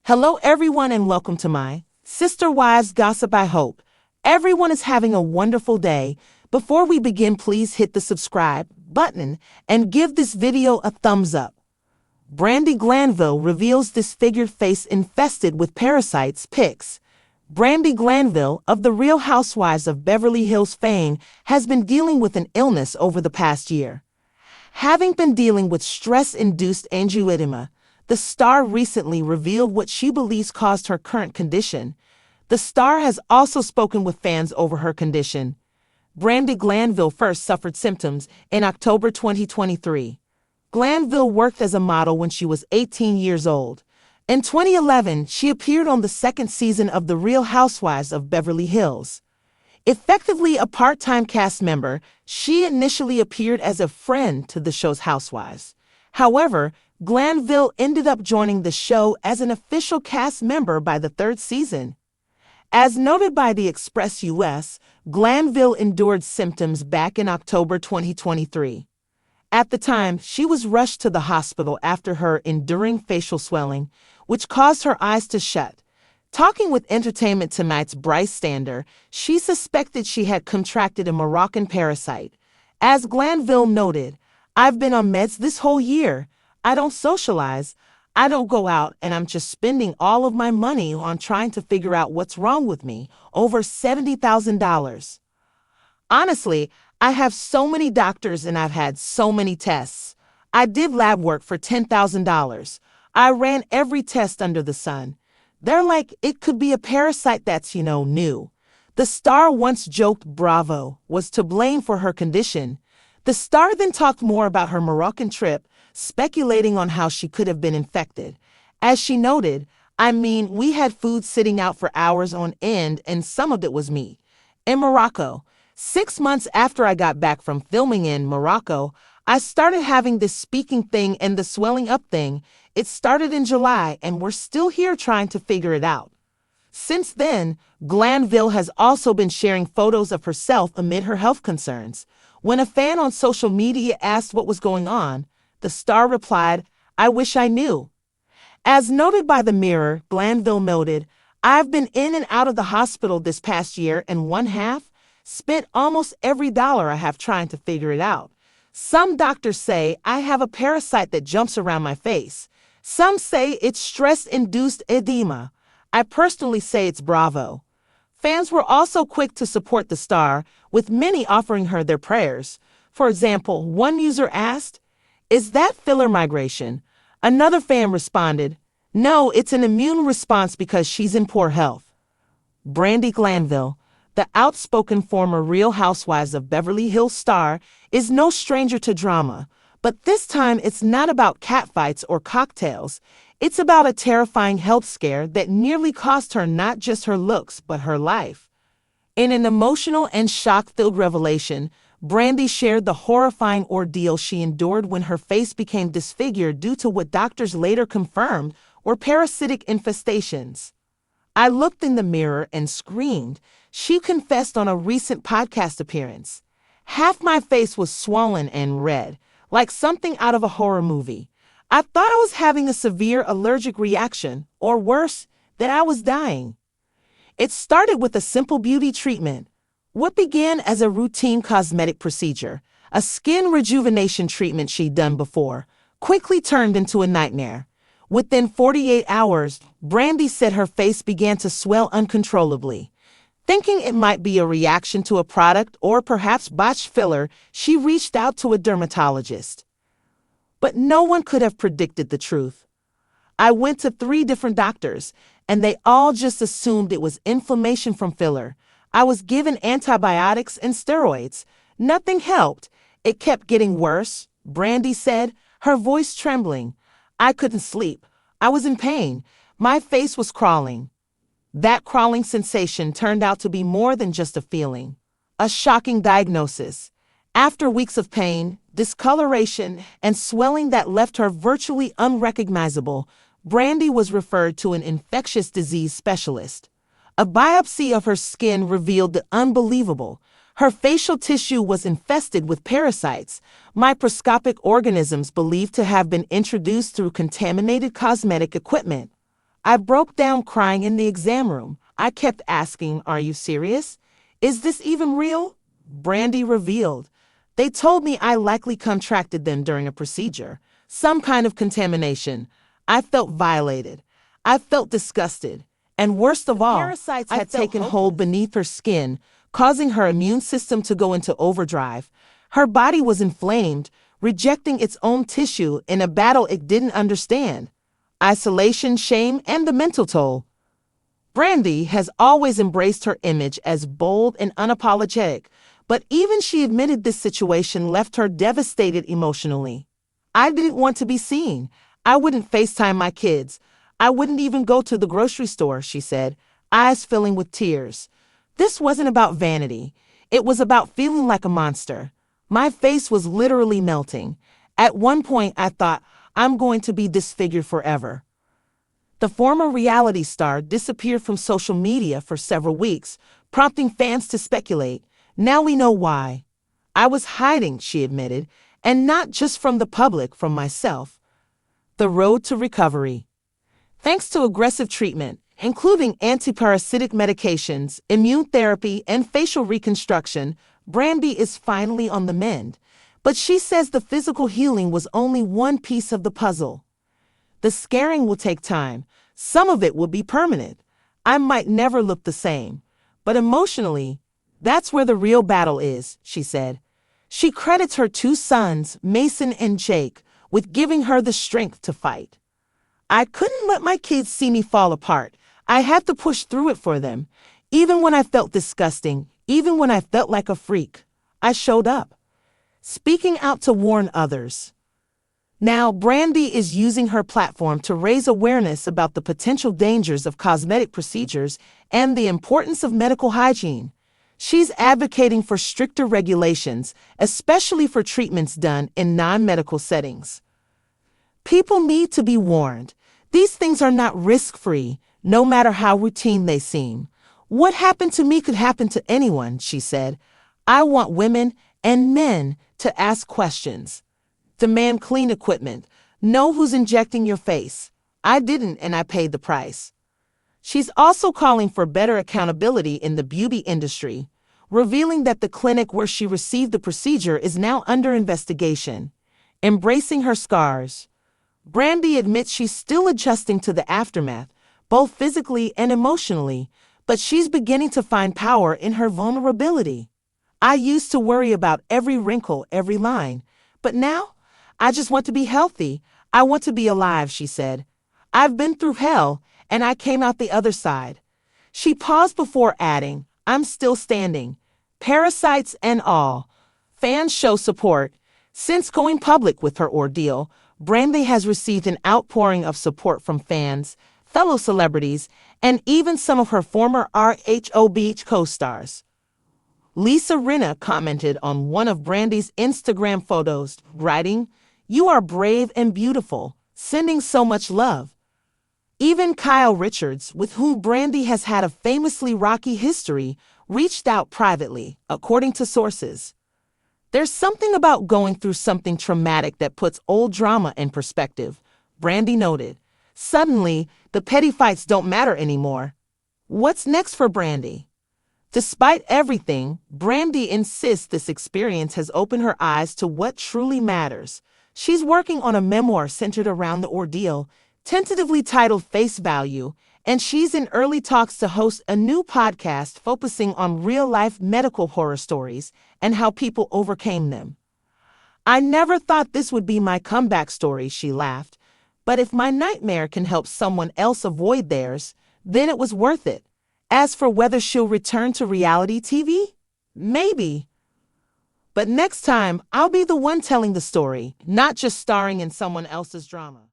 Hello everyone and welcome to my Sister Wives Gossip. I hope everyone is having a wonderful day. Before we begin, please hit the subscribe button and give this video a thumbs up. Brandi Glanville reveals disfigured face infested with parasites pics. Brandi Glanville of the Real Housewives of Beverly Hills fame has been dealing with an illness over the past year. Having been dealing with stress-induced angioedema, the star recently revealed what she believes caused her current condition. The star has also spoken with fans over her condition. Brandi Glanville first suffered symptoms in October 2023. Glanville worked as a model when she was 18 years old. In 2011, she appeared on the second season of The Real Housewives of Beverly Hills. Effectively a part-time cast member, she initially appeared as a friend to the show's housewives. However, Glanville ended up joining the show as an official cast member by the third season. As noted by the Express US, Glanville endured symptoms back in October 2023. At the time, she was rushed to the hospital after her enduring facial swelling, which caused her eyes to shut. Talking with Entertainment Tonight's Bryce Stander, she suspected she had contracted a Moroccan parasite. As Glanville noted, "I've been on meds this whole year. I don't socialize, I don't go out, and I'm just spending all of my money on trying to figure out what's wrong with me, over $70,000. Honestly, I have so many doctors and I've had so many tests. I did lab work for $10,000. I ran every test under the sun. They're like, it could be a parasite that's, new." The star once joked Bravo was to blame for her condition. The star then talked more about her Moroccan trip, speculating on how she could have been infected. As she noted, we had food sitting out for hours on end and some of it was me. In Morocco, 6 months after I got back from filming in Morocco, I started having this speaking thing and the swelling up thing. It started in July and we're still here trying to figure it out. Since then, Glanville has also been sharing photos of herself amid her health concerns. When a fan on social media asked what was going on, the star replied, "I wish I knew." As noted by The Mirror, Glanville noted, "I've been in and out of the hospital this past year and one half, spent almost every dollar I have trying to figure it out. Some doctors say I have a parasite that jumps around my face. Some say it's stress-induced edema. I personally say it's Bravo." Fans were also quick to support the star, with many offering her their prayers. For example, one user asked, "Is that filler migration?" Another fan responded, "No, it's an immune response because she's in poor health." Brandi Glanville, the outspoken former Real Housewives of Beverly Hills star, is no stranger to drama, but this time it's not about catfights or cocktails. It's about a terrifying health scare that nearly cost her not just her looks but her life. In an emotional and shock-filled revelation, Brandi shared the horrifying ordeal she endured when her face became disfigured due to what doctors later confirmed were parasitic infestations. "I looked in the mirror and screamed," she confessed on a recent podcast appearance. "Half my face was swollen and red, like something out of a horror movie. I thought I was having a severe allergic reaction, or worse, that I was dying." It started with a simple beauty treatment. What began as a routine cosmetic procedure, a skin rejuvenation treatment she'd done before, quickly turned into a nightmare. Within 48 hours, Brandi said her face began to swell uncontrollably. Thinking it might be a reaction to a product or perhaps botched filler, she reached out to a dermatologist. But no one could have predicted the truth. "I went to 3 different doctors, and they all just assumed it was inflammation from filler. I was given antibiotics and steroids. Nothing helped. It kept getting worse," Brandi said, her voice trembling. "I couldn't sleep. I was in pain. My face was crawling." That crawling sensation turned out to be more than just a feeling. A shocking diagnosis. After weeks of pain, discoloration, and swelling that left her virtually unrecognizable, Brandi was referred to an infectious disease specialist. A biopsy of her skin revealed the unbelievable. Her facial tissue was infested with parasites, microscopic organisms believed to have been introduced through contaminated cosmetic equipment. I broke down crying in the exam room. I kept asking, "Are you serious? Is this even real?" Brandi revealed. They told me I likely contracted them during a procedure, some kind of contamination. I felt violated. I felt disgusted. And worst of all, parasites had taken hold beneath her skin, causing her immune system to go into overdrive. Her body was inflamed, rejecting its own tissue in a battle it didn't understand. Isolation, shame, and the mental toll. Brandi has always embraced her image as bold and unapologetic, but even she admitted this situation left her devastated emotionally. "I didn't want to be seen. I wouldn't FaceTime my kids. I wouldn't even go to the grocery store," she said, eyes filling with tears. "This wasn't about vanity. It was about feeling like a monster. My face was literally melting. At one point, I thought, I'm going to be disfigured forever." The former reality star disappeared from social media for several weeks, prompting fans to speculate. "Now we know why. I was hiding," she admitted, "and not just from the public, from myself." The road to recovery. Thanks to aggressive treatment, including antiparasitic medications, immune therapy, and facial reconstruction, Brandi is finally on the mend. But she says the physical healing was only one piece of the puzzle. "The scarring will take time. Some of it will be permanent. I might never look the same. But emotionally, that's where the real battle is," she said. She credits her two sons, Mason and Jake, with giving her the strength to fight. "I couldn't let my kids see me fall apart. I had to push through it for them. Even when I felt disgusting, even when I felt like a freak, I showed up." Speaking out to warn others. Now, Brandi is using her platform to raise awareness about the potential dangers of cosmetic procedures and the importance of medical hygiene. She's advocating for stricter regulations, especially for treatments done in non-medical settings. "People need to be warned. These things are not risk-free, no matter how routine they seem. What happened to me could happen to anyone," she said. "I want women and men to ask questions. Demand clean equipment. Know who's injecting your face. I didn't, and I paid the price." She's also calling for better accountability in the beauty industry, revealing that the clinic where she received the procedure is now under investigation. Embracing her scars. Brandi admits she's still adjusting to the aftermath, both physically and emotionally, but she's beginning to find power in her vulnerability. "I used to worry about every wrinkle, every line, but now I just want to be healthy. I want to be alive," she said. "I've been through hell, and I came out the other side." She paused before adding, "I'm still standing. Parasites and all." Fans show support. Since going public with her ordeal, Brandi has received an outpouring of support from fans, fellow celebrities, and even some of her former RHOB co-stars. Lisa Rinna commented on one of Brandi's Instagram photos, writing, "You are brave and beautiful, sending so much love." Even Kyle Richards, with whom Brandi has had a famously rocky history, reached out privately, according to sources. "There's something about going through something traumatic that puts old drama in perspective," Brandi noted. "Suddenly, the petty fights don't matter anymore." What's next for Brandi? Despite everything, Brandi insists this experience has opened her eyes to what truly matters. She's working on a memoir centered around the ordeal, tentatively titled Face Value, and she's in early talks to host a new podcast focusing on real-life medical horror stories and how people overcame them. "I never thought this would be my comeback story," she laughed. "But if my nightmare can help someone else avoid theirs, then it was worth it. As for whether she'll return to reality TV, maybe. But next time, I'll be the one telling the story, not just starring in someone else's drama."